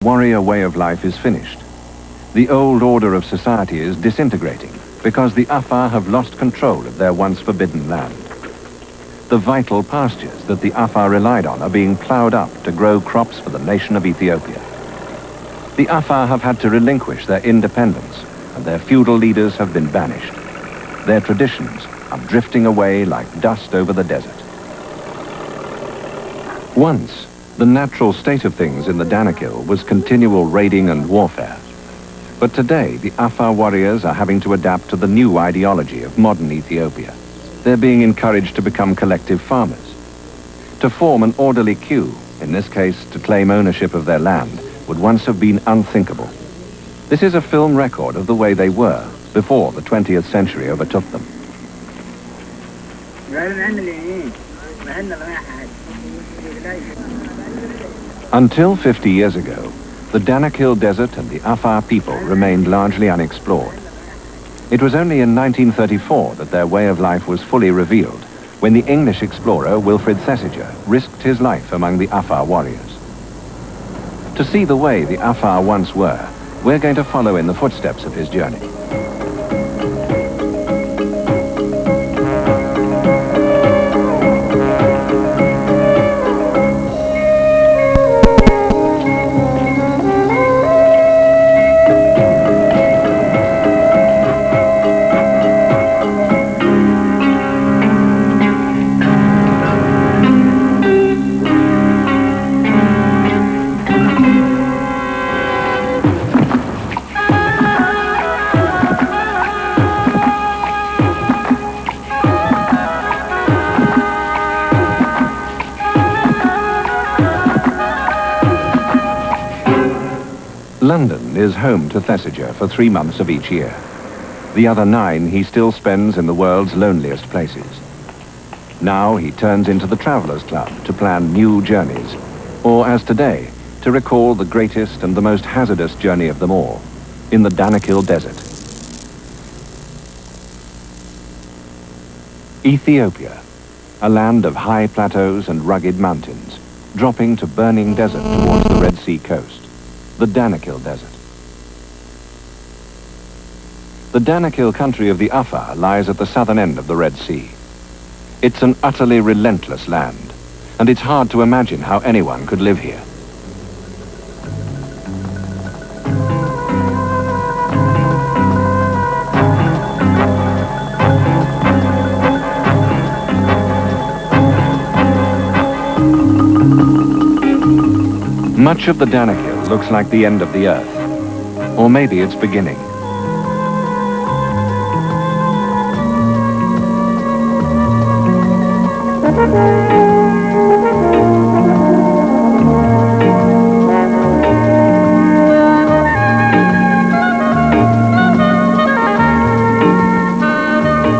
warrior way of life is finished. The old order of society is disintegrating because the Afar have lost control of their once forbidden land. The vital pastures that the Afar relied on are being ploughed up to grow crops for the nation of Ethiopia. The Afar have had to relinquish their independence, and their feudal leaders have been banished. Their traditions are drifting away like dust over the desert. Once, the natural state of things in the Danakil was continual raiding and warfare. But today, the Afar warriors are having to adapt to the new ideology of modern Ethiopia. They're being encouraged to become collective farmers. To form an orderly queue, in this case to claim ownership of their land, would once have been unthinkable. This is a film record of the way they were before the 20th century overtook them. Until 50 years ago, the Danakil Desert and the Afar people remained largely unexplored. It was only in 1934 that their way of life was fully revealed, when the English explorer Wilfred Thesiger risked his life among the Afar warriors. To see the way the Afar once were, we're going to follow in the footsteps of his journey. London is home to Thesiger for 3 months of each year. The other 9 he still spends in the world's loneliest places. Now he turns into the Travelers Club to plan new journeys, or as today, to recall the greatest and the most hazardous journey of them all, in the Danakil Desert. Ethiopia, a land of high plateaus and rugged mountains, dropping to burning desert towards the Red Sea coast. The Danakil Desert. The Danakil country of the Afar lies at the southern end of the Red Sea. It's an utterly relentless land, and it's hard to imagine how anyone could live here. Much of the Danakil looks like the end of the earth, or maybe its beginning.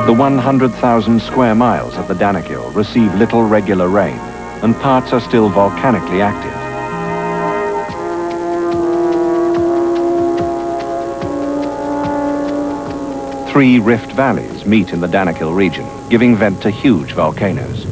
The 100,000 square miles of the Danakil receive little regular rain, and parts are still volcanically active. 3 rift valleys meet in the Danakil region, giving vent to huge volcanoes.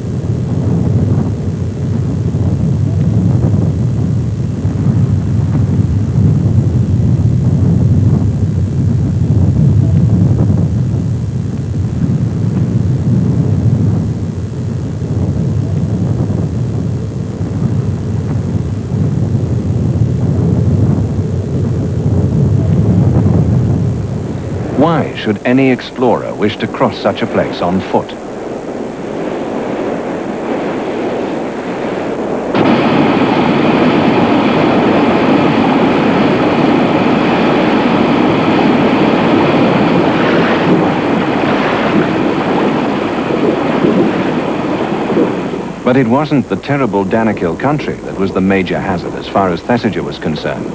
Why should any explorer wish to cross such a place on foot? But it wasn't the terrible Danakil country that was the major hazard as far as Thesiger was concerned.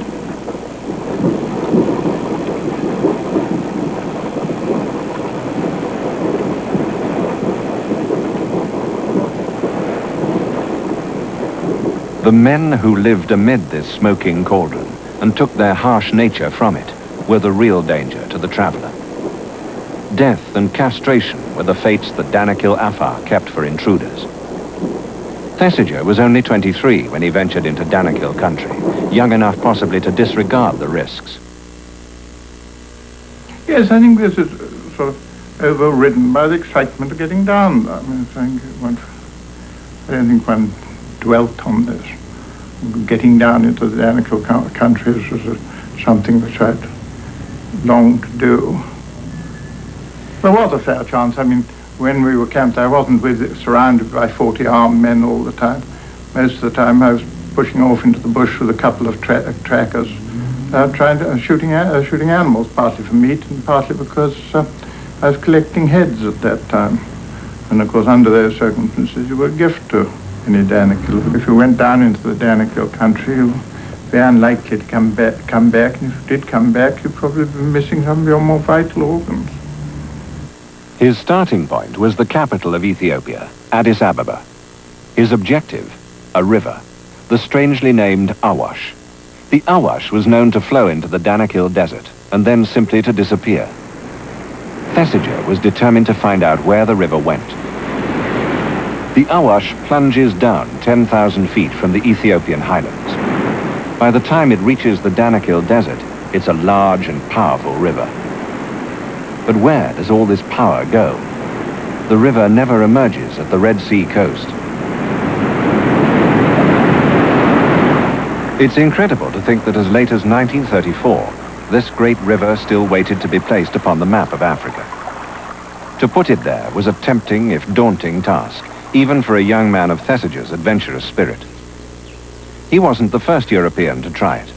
The men who lived amid this smoking cauldron and took their harsh nature from it were the real danger to the traveler. Death and castration were the fates the Danakil Afar kept for intruders. Thesiger was only 23 when he ventured into DANAKIL country, young enough possibly to disregard the risks. Yes, I think this is sort of overridden by the excitement of getting down there. I mean, I don't think one dwelt on this. Getting down into the DANAKIL countries was something which I'd longed to do. There was a fair chance. I mean, when we were camped, I wasn't surrounded by 40 armed men all the time. Most of the time I was pushing off into the bush with a couple of trackers, shooting animals, partly for meat and partly because I was collecting heads at that time. And of course, under those circumstances, you were a gift to any DANAKIL. If you went down into the DANAKIL country, you were very unlikely to come back. And if you did come back, you'd probably be missing some of your more vital organs. His starting point was the capital of Ethiopia, Addis Ababa. His objective, a river, the strangely named Awash. The Awash was known to flow into the DANAKIL desert and then simply to disappear. Thesiger was determined to find out where the river went. The Awash plunges down 10,000 feet from the Ethiopian highlands. By the time it reaches the DANAKIL desert, it's a large and powerful river. But where does all this power go? The river never emerges at the Red Sea coast. It's incredible to think that as late as 1934, this great river still waited to be placed upon the map of Africa. To put it there was a tempting, if daunting, task, even for a young man of Thesiger's adventurous spirit. He wasn't the first European to try it.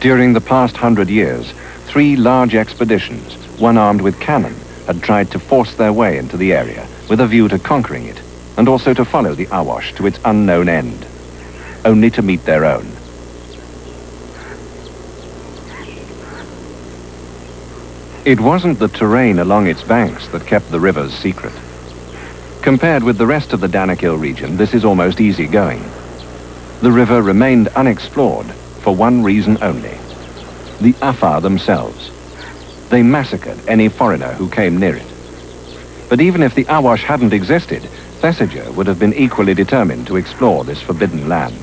During the past 100 years, 3 large expeditions, one armed with cannon, had tried to force their way into the area with a view to conquering it, and also to follow the Awash to its unknown end, only to meet their own. It wasn't the terrain along its banks that kept the river's secret. Compared with the rest of the DANAKIL region, this is almost easy going. The river remained unexplored for one reason only: the Afar themselves. They massacred any foreigner who came near it. But even if the Awash hadn't existed, Thesiger would have been equally determined to explore this forbidden land.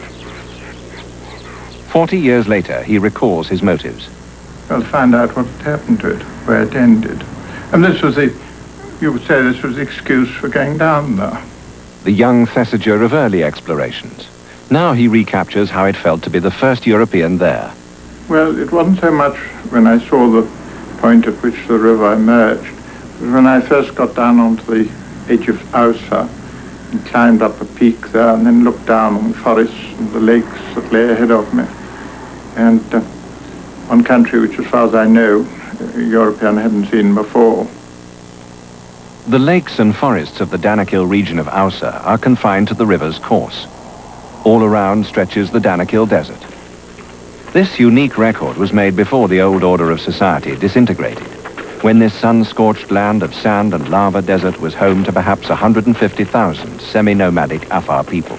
40 years later, he recalls his motives. Well, find out what had happened to it, where it ended. And this was you would say this was the excuse for going down there. The young Thesiger of early explorations. Now he recaptures how it felt to be the first European there. Well, it wasn't so much when I saw the point at which the river emerged. It was when I first got down onto the edge of Ausa and climbed up a peak there and then looked down on the forests and the lakes that lay ahead of me. And one country which, as far as I know, a European hadn't seen before. The lakes and forests of the DANAKIL region of Ausa are confined to the river's course. All around stretches the DANAKIL desert. This unique record was made before the old order of society disintegrated, when this sun-scorched land of sand and lava desert was home to perhaps 150,000 semi-nomadic Afar people.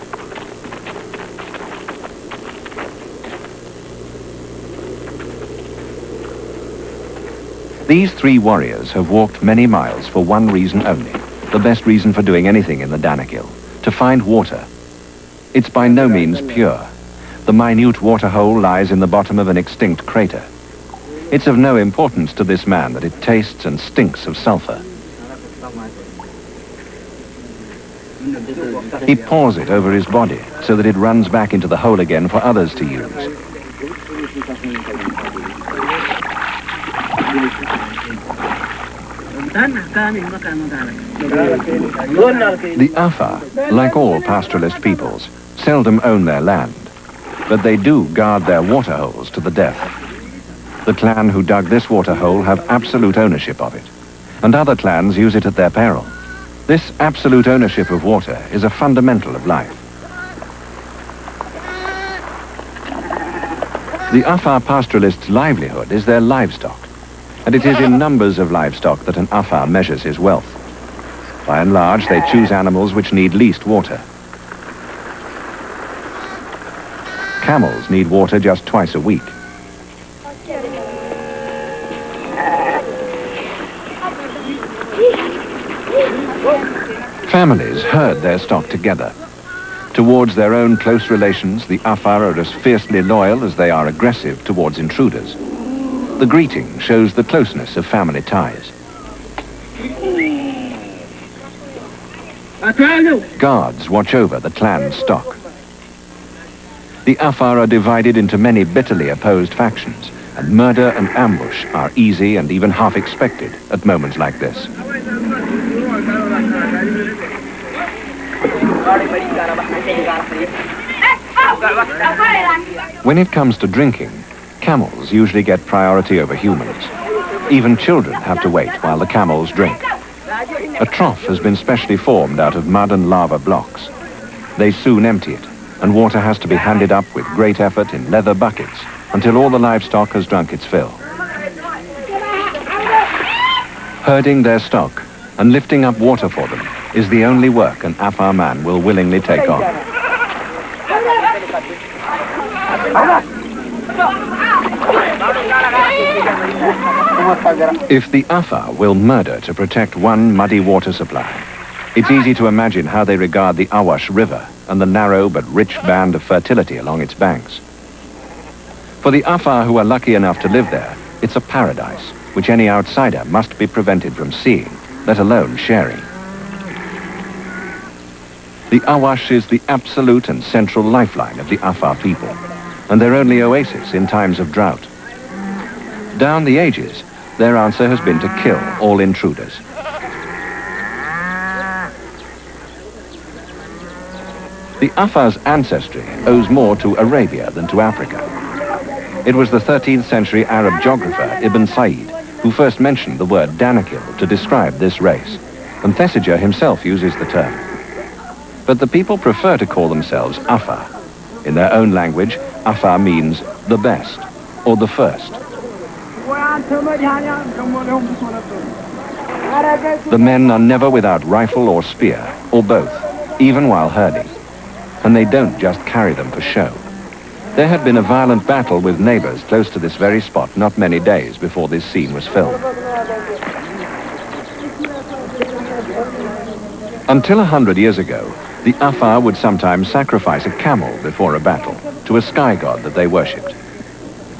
These 3 warriors have walked many miles for one reason only, the best reason for doing anything in the DANAKIL: to find water. It's by no means pure. The minute waterhole lies in the bottom of an extinct crater. It's of no importance to this man that it tastes and stinks of sulfur. He pours it over his body so that it runs back into the hole again for others to use. The Afar, like all pastoralist peoples, seldom own their land, but they do guard their waterholes to the death. The clan who dug this waterhole have absolute ownership of it, and other clans use it at their peril. This absolute ownership of water is a fundamental of life. The Afar pastoralist's livelihood is their livestock, and it is in numbers of livestock that an Afar measures his wealth. By and large, they choose animals which need least water. Camels need water just twice a week. Families herd their stock together. Towards their own close relations, the Afar are as fiercely loyal as they are aggressive towards intruders. The greeting shows the closeness of family ties. Guards watch over the clan's stock. The Afar are divided into many bitterly opposed factions, and murder and ambush are easy and even half expected at moments like this. When it comes to drinking, camels usually get priority over humans. Even children have to wait while the camels drink. A trough has been specially formed out of mud and lava blocks. They soon empty it, and water has to be handed up with great effort in leather buckets until all the livestock has drunk its fill. Herding their stock and lifting up water for them is the only work an Afar man will willingly take on. If the Afar will murder to protect one muddy water supply, it's easy to imagine how they regard the Awash River and the narrow but rich band of fertility along its banks. For the Afar who are lucky enough to live there, it's a paradise which any outsider must be prevented from seeing, let alone sharing. The Awash is the absolute and central lifeline of the Afar people, and their only oasis in times of drought. Down the ages, their answer has been to kill all intruders. The Afar's ancestry owes more to Arabia than to Africa. It was the 13th century Arab geographer Ibn Said who first mentioned the word DANAKIL to describe this race, and Thesiger himself uses the term. But the people prefer to call themselves Afar. In their own language, Afar means the best, or the first. The men are never without rifle or spear, or both, even while herding. And they don't just carry them for show. There had been a violent battle with neighbors close to this very spot not many days before this scene was filmed. Until 100 years ago, the Afar would sometimes sacrifice a camel before a battle to a sky god that they worshipped.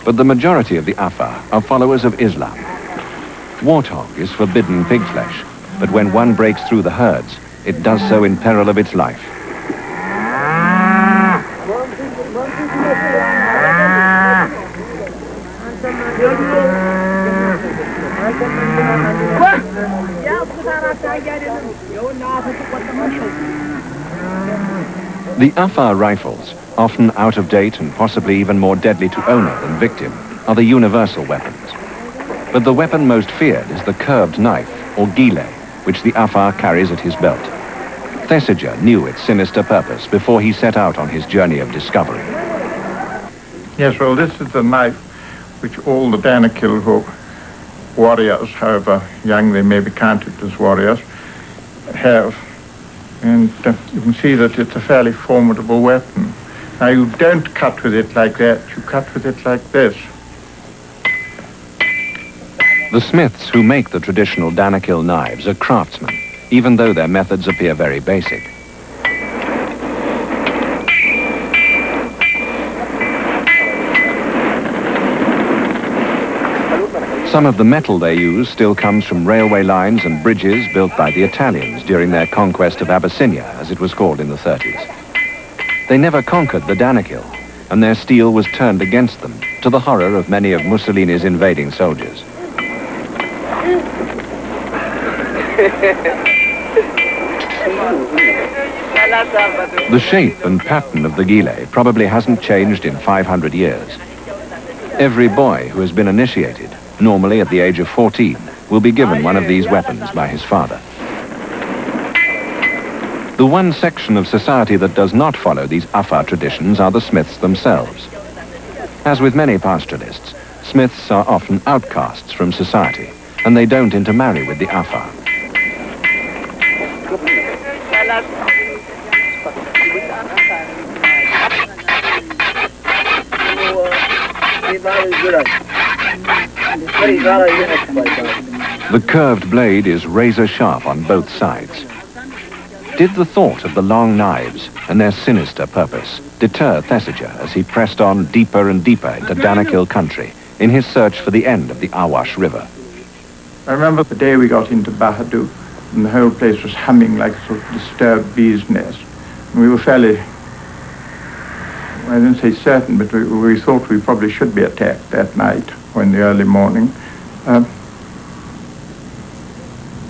But the majority of the Afar are followers of Islam. Warthog is forbidden pig flesh, but when one breaks through the herds, it does so in peril of its life. The Afar rifles, often out of date and possibly even more deadly to owner than victim, are the universal weapons. But the weapon most feared is the curved knife, or gile, which the Afar carries at his belt. Thesiger knew its sinister purpose before he set out on his journey of discovery. Yes, well, this is the knife which all the DANAKIL warriors, however young they may be counted as warriors, have. And you can see that it's a fairly formidable weapon. Now, you don't cut with it like that, you cut with it like this. The smiths who make the traditional DANAKIL knives are craftsmen, even though their methods appear very basic. Some of the metal they use still comes from railway lines and bridges built by the Italians during their conquest of Abyssinia, as it was called in the 30s. They never conquered the DANAKIL, and their steel was turned against them, to the horror of many of Mussolini's invading soldiers. The shape and pattern of the gile probably hasn't changed in 500 years. Every boy who has been initiated, normally at the age of 14, will be given one of these weapons by his father. The one section of society that does not follow these Afar traditions are the smiths themselves. As with many pastoralists, smiths are often outcasts from society, and they don't intermarry with the Afar. The curved blade is razor sharp on both sides. Did the thought of the long knives and their sinister purpose deter Thesiger as he pressed on deeper and deeper into Danakil country in his search for the end of the Awash River? I remember the day we got into Bahadu, and the whole place was humming like a sort of disturbed bee's nest. And we were fairly, I didn't say certain, but we thought we probably should be attacked that night or in the early morning.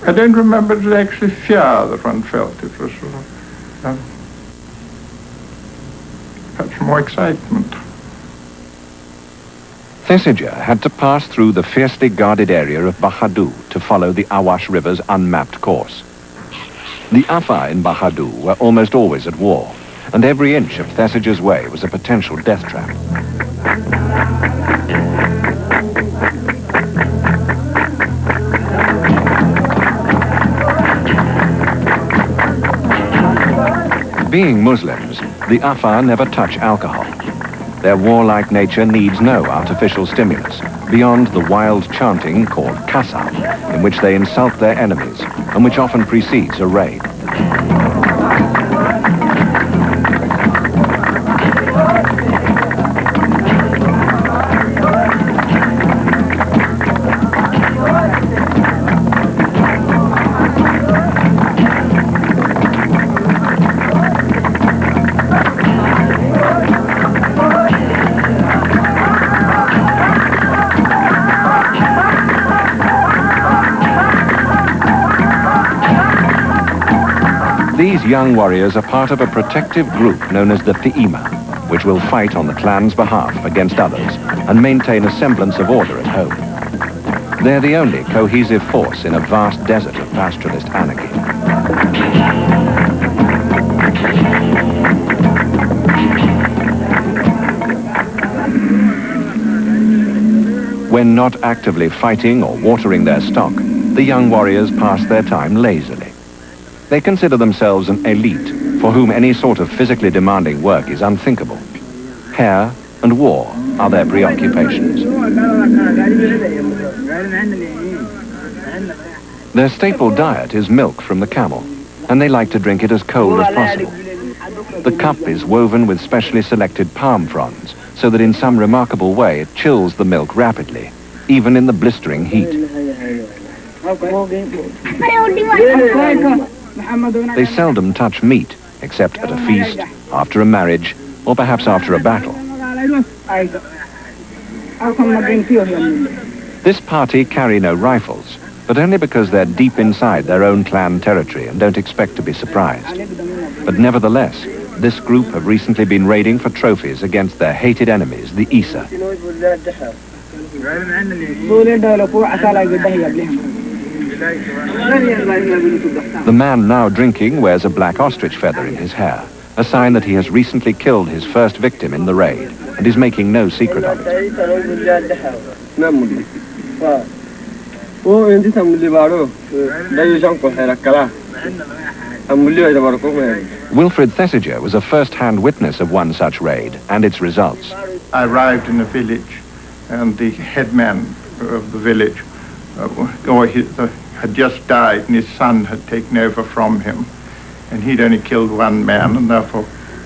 I don't remember it was actually fear that one felt. It was sort of much more excitement. Thesiger had to pass through the fiercely guarded area of Bahadu to follow the Awash River's unmapped course. The Afar in Bahadu were almost always at war, and every inch of Thesiger's way was a potential death trap. Being Muslims, the Afar never touch alcohol. Their warlike nature needs no artificial stimulus beyond the wild chanting called kasam, in which they insult their enemies and which often precedes a raid. These young warriors are part of a protective group known as the Fi'ima, which will fight on the clan's behalf against others and maintain a semblance of order at home. They're the only cohesive force in a vast desert of pastoralist anarchy. When not actively fighting or watering their stock, the young warriors pass their time lazily. They consider themselves an elite for whom any sort of physically demanding work is unthinkable. Hair and war are their preoccupations. Their staple diet is milk from the camel, and they like to drink it as cold as possible. The cup is woven with specially selected palm fronds, so that in some remarkable way it chills the milk rapidly, even in the blistering heat. They seldom touch meat, except at a feast, after a marriage, or perhaps after a battle. This party carry no rifles, but only because they're deep inside their own clan territory and don't expect to be surprised. But nevertheless, this group have recently been raiding for trophies against their hated enemies, the Isa. The man now drinking wears a black ostrich feather in his hair, a sign that he has recently killed his first victim in the raid and is making no secret of it. Wilfred Thesiger was a first-hand witness of one such raid and its results. I arrived in a village, and the headman of the village had just died, and his son had taken over from him, and he'd only killed one man, and therefore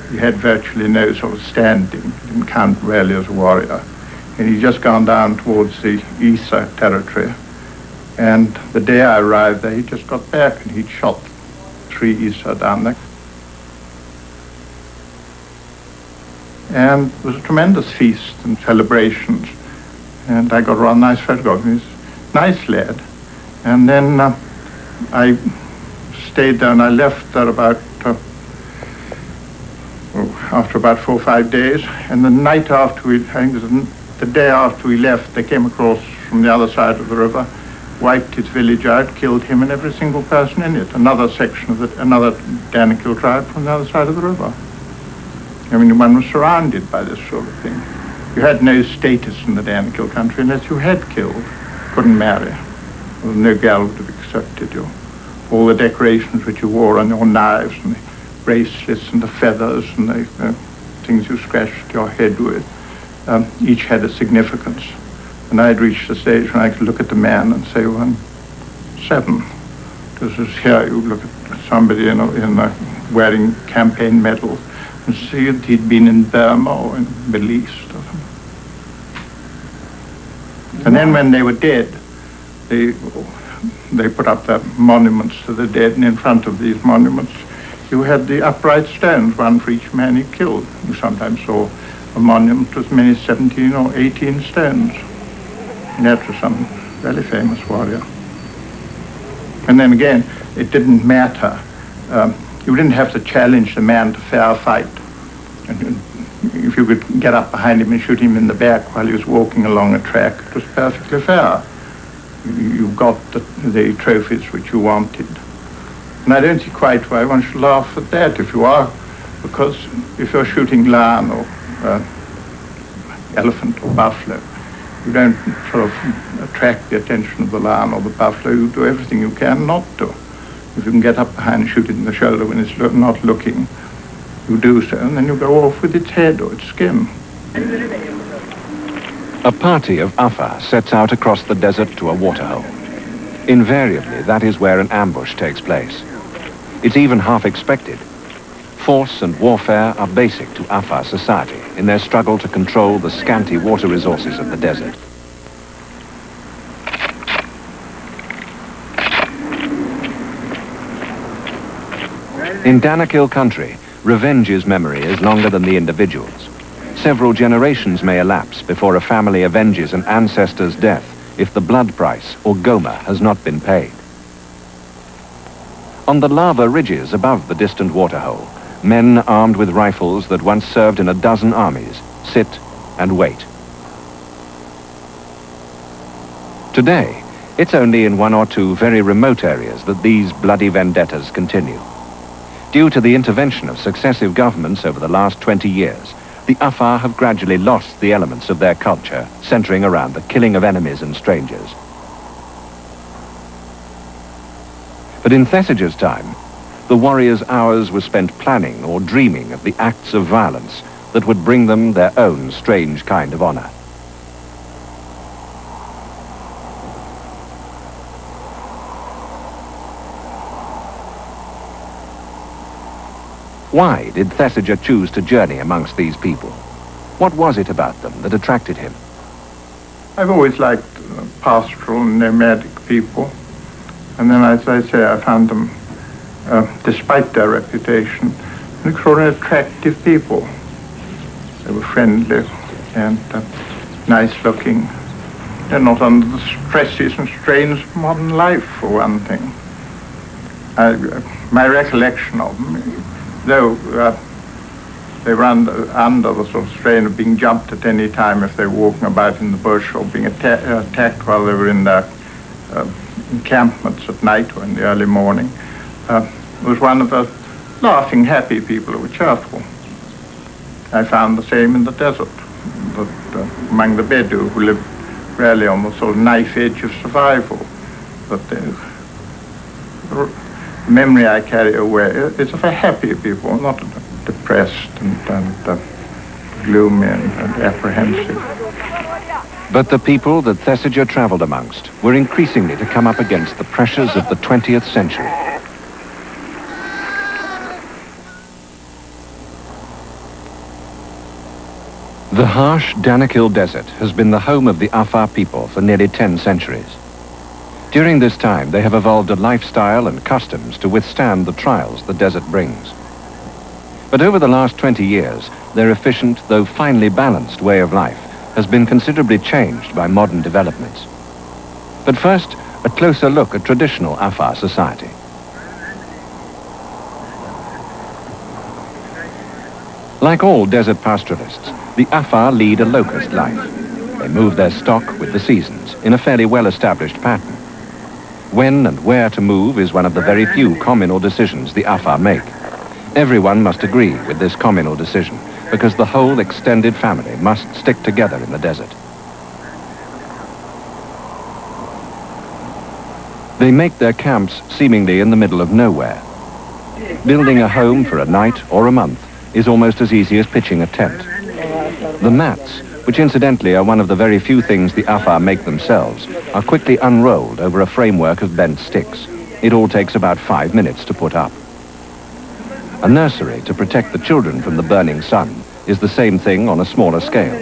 he had virtually no sort of standing. He didn't count really as a warrior. And he'd just gone down towards the Isa territory, and the day I arrived there, he just got back, and he'd shot 3 Isa down there. And it was a tremendous feast and celebrations, and I got a rather nice photograph of him. He's a nice lad. And then I stayed there, and I left there about after about 4 or 5 days. And the night after I think it was the day after we left, they came across from the other side of the river, wiped his village out, killed him and every single person in it. Another section of another Danakil tribe from the other side of the river. I mean, one was surrounded by this sort of thing. You had no status in the Danakil country unless you had killed. Couldn't marry. Well, no girl would have accepted you. All the decorations which you wore on your knives and the bracelets and the feathers and the things you scratched your head with, each had a significance. And I had reached the stage when I could look at the man and say, 7. This is here, you look at somebody wearing campaign medals and see that he'd been in Burma or in the Middle East or something. And then when they were dead, they put up the monuments to the dead, and in front of these monuments you had the upright stones, one for each man he killed. You sometimes saw a monument with as many as 17 or 18 stones. And that was some very famous warrior. And then again, it didn't matter. You didn't have to challenge the man to fair fight. And if you could get up behind him and shoot him in the back while he was walking along a track, it was perfectly fair. You got the trophies which you wanted. And I don't see quite why one should laugh at that if you are, because if you're shooting lion or elephant or buffalo, you don't sort of attract the attention of the lion or the buffalo. You do everything you can not to. If you can get up behind and shoot it in the shoulder when it's not looking, you do so, and then you go off with its head or its skin. A party of Afar sets out across the desert to a waterhole. Invariably, that is where an ambush takes place. It's even half expected. Force and warfare are basic to Afar society in their struggle to control the scanty water resources of the desert. In DANAKIL country, revenge's memory is longer than the individual's. Several generations may elapse before a family avenges an ancestor's death if the blood price, or goma, has not been paid. On the lava ridges above the distant waterhole, men armed with rifles that once served in a dozen armies sit and wait. Today, it's only in one or two very remote areas that these bloody vendettas continue. Due to the intervention of successive governments over the last 20 years, the Afar have gradually lost the elements of their culture, centering around the killing of enemies and strangers. But in Thesiger's time, the warriors' hours were spent planning or dreaming of the acts of violence that would bring them their own strange kind of honor. Why did Thesiger choose to journey amongst these people? What was it about them that attracted him? I've always liked pastoral and nomadic people. And then, as I say, I found them, despite their reputation, extraordinarily attractive people. They were friendly and nice-looking. They're not under the stresses and strains of modern life, for one thing. My recollection of them, though they were under the sort of strain of being jumped at any time if they were walking about in the bush, or being attacked while they were in their encampments at night or in the early morning, was one of the laughing, happy people who were cheerful. I found the same in the desert, among the Bedou, who lived really on the sort of knife edge of survival. But the memory I carry away is of a happy people, not depressed and gloomy and apprehensive. But the people that Thesiger traveled amongst were increasingly to come up against the pressures of the 20th century. The harsh DANAKIL desert has been the home of the Afar people for nearly 10 centuries. During this time, they have evolved a lifestyle and customs to withstand the trials the desert brings. But over the last 20 years, their efficient, though finely balanced way of life has been considerably changed by modern developments. But first, a closer look at traditional Afar society. Like all desert pastoralists, the Afar lead a locust life. They move their stock with the seasons in a fairly well-established pattern. When and where to move is one of the very few communal decisions the Afar make. Everyone must agree with this communal decision, because the whole extended family must stick together in the desert. They make their camps seemingly in the middle of nowhere. Building a home for a night or a month is almost as easy as pitching a tent. The mats, which incidentally are one of the very few things the Afar make themselves, are quickly unrolled over a framework of bent sticks. It all takes about 5 minutes to put up. A nursery to protect the children from the burning sun is the same thing on a smaller scale.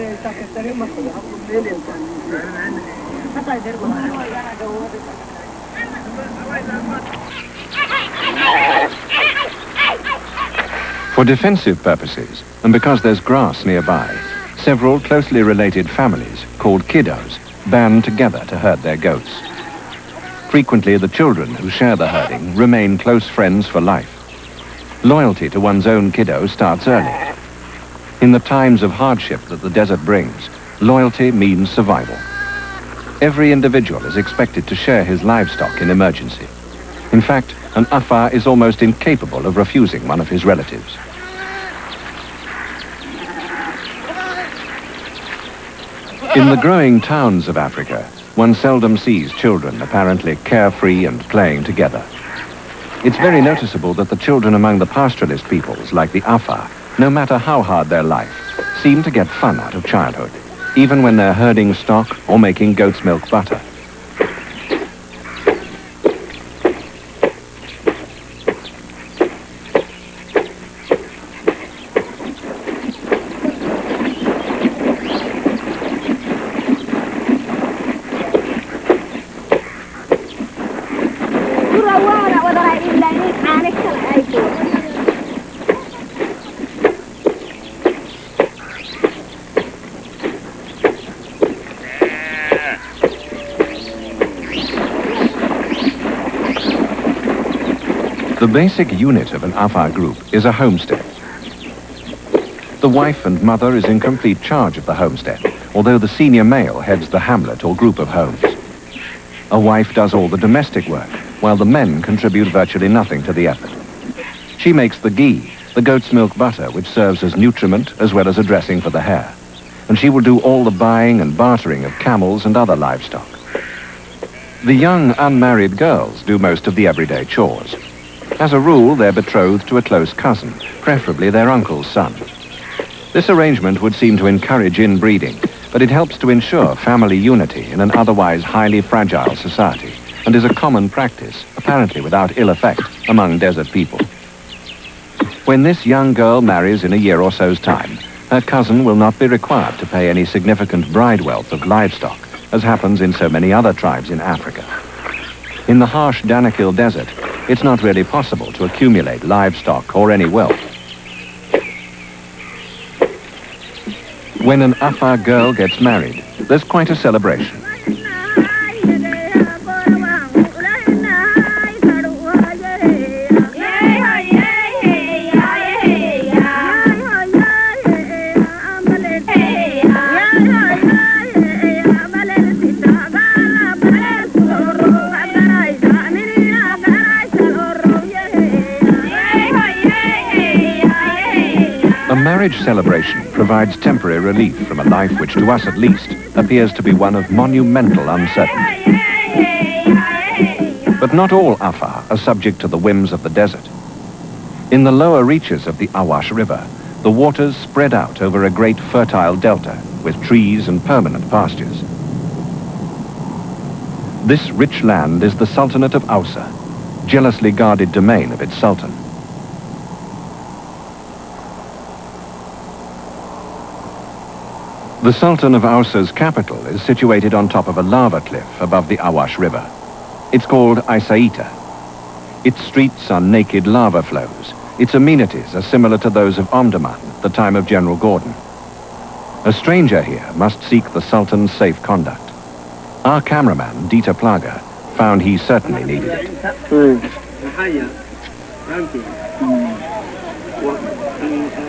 For defensive purposes, and because there's grass nearby, several closely related families, called kiddos, band together to herd their goats. Frequently, the children who share the herding remain close friends for life. Loyalty to one's own kiddo starts early. In the times of hardship that the desert brings, loyalty means survival. Every individual is expected to share his livestock in emergency. In fact, an Afar is almost incapable of refusing one of his relatives. In the growing towns of Africa, one seldom sees children apparently carefree and playing together. It's very noticeable that the children among the pastoralist peoples, like the Afar, no matter how hard their life, seem to get fun out of childhood, even when they're herding stock or making goat's milk butter. The basic unit of an Afar group is a homestead. The wife and mother is in complete charge of the homestead, although the senior male heads the hamlet or group of homes. A wife does all the domestic work, while the men contribute virtually nothing to the effort. She makes the ghee, the goat's milk butter, which serves as nutriment as well as a dressing for the hair. And she will do all the buying and bartering of camels and other livestock. The young unmarried girls do most of the everyday chores. As a rule, they're betrothed to a close cousin, preferably their uncle's son. This arrangement would seem to encourage inbreeding, but it helps to ensure family unity in an otherwise highly fragile society, and is a common practice, apparently without ill effect, among desert people. When this young girl marries in a year or so's time, her cousin will not be required to pay any significant bride wealth of livestock, as happens in so many other tribes in Africa. In the harsh DANAKIL desert, it's not really possible to accumulate livestock or any wealth. When an Afar girl gets married, there's quite a celebration. A marriage celebration provides temporary relief from a life which, to us at least, appears to be one of monumental uncertainty. But not all Afar are subject to the whims of the desert. In the lower reaches of the Awash River, the waters spread out over a great fertile delta with trees and permanent pastures. This rich land is the Sultanate of Ausa, jealously guarded domain of its sultan. The Sultan of Ausa's capital is situated on top of a lava cliff above the Awash River. It's called Isaita. Its streets are naked lava flows. Its amenities are similar to those of Omdurman at the time of General Gordon. A stranger here must seek the Sultan's safe conduct. Our cameraman, Dieter Plager, found he certainly needed it.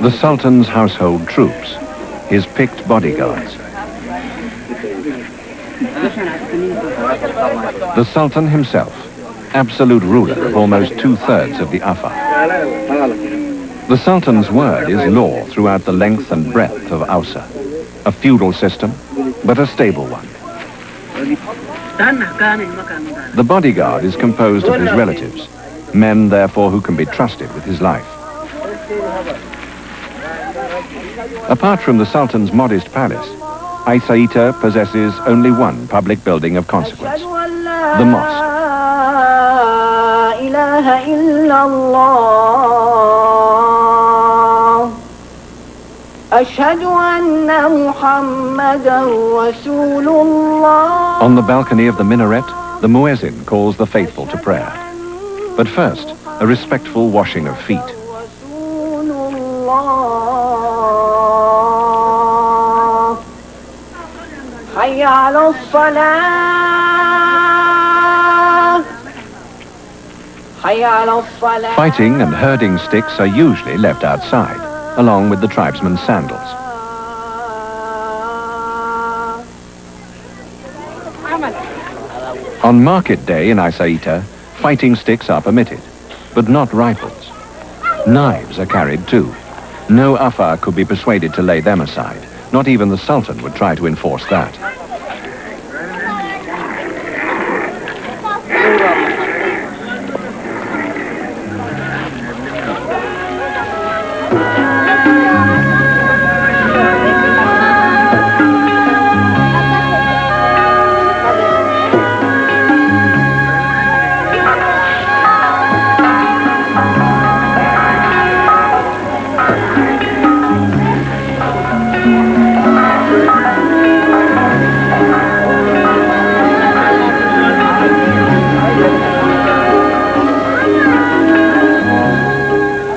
The Sultan's household troops, his picked bodyguards. The Sultan himself, absolute ruler of almost 2/3 of the Afar. The Sultan's word is law throughout the length and breadth of Ausa. A feudal system, but a stable one. The bodyguard is composed of his relatives, men therefore who can be trusted with his life. Apart from the Sultan's modest palace, Isaita possesses only one public building of consequence, the mosque. إله إلا الله أشهد أن محمدا رسول الله. On the balcony of the minaret, the muezzin calls the faithful to prayer. But first, a respectful washing of feet. رسول الله حي على الصلاة حي على الصلاة. Fighting and herding sticks are usually left outside, along with the tribesmen's sandals. On market day in Isaita, fighting sticks are permitted, but not rifles. Knives are carried too. No Afar could be persuaded to lay them aside. Not even the Sultan would try to enforce that.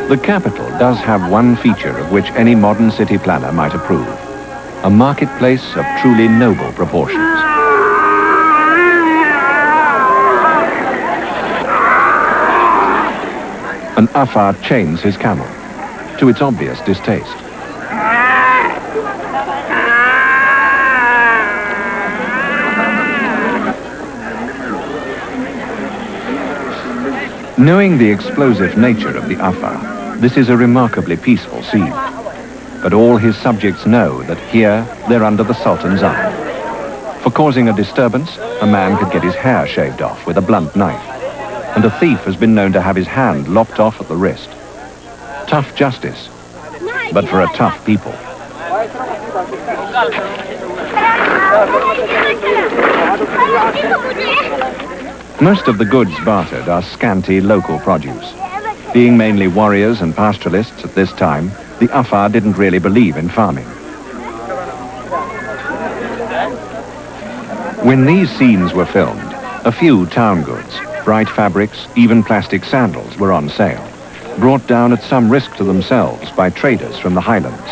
The capital does have one feature of which any modern city planner might approve. A marketplace of truly noble proportions. An Afar chains his camel, to its obvious distaste. Knowing the explosive nature of the Afar, this is a remarkably peaceful scene. But all his subjects know that here they're under the Sultan's eye. For causing a disturbance, a man could get his hair shaved off with a blunt knife. And a thief has been known to have his hand lopped off at the wrist. Tough justice, but for a tough people. Most of the goods bartered are scanty local produce. Being mainly warriors and pastoralists at this time, the Afar didn't really believe in farming. When these scenes were filmed, a few town goods, bright fabrics, even plastic sandals were on sale, brought down at some risk to themselves by traders from the highlands.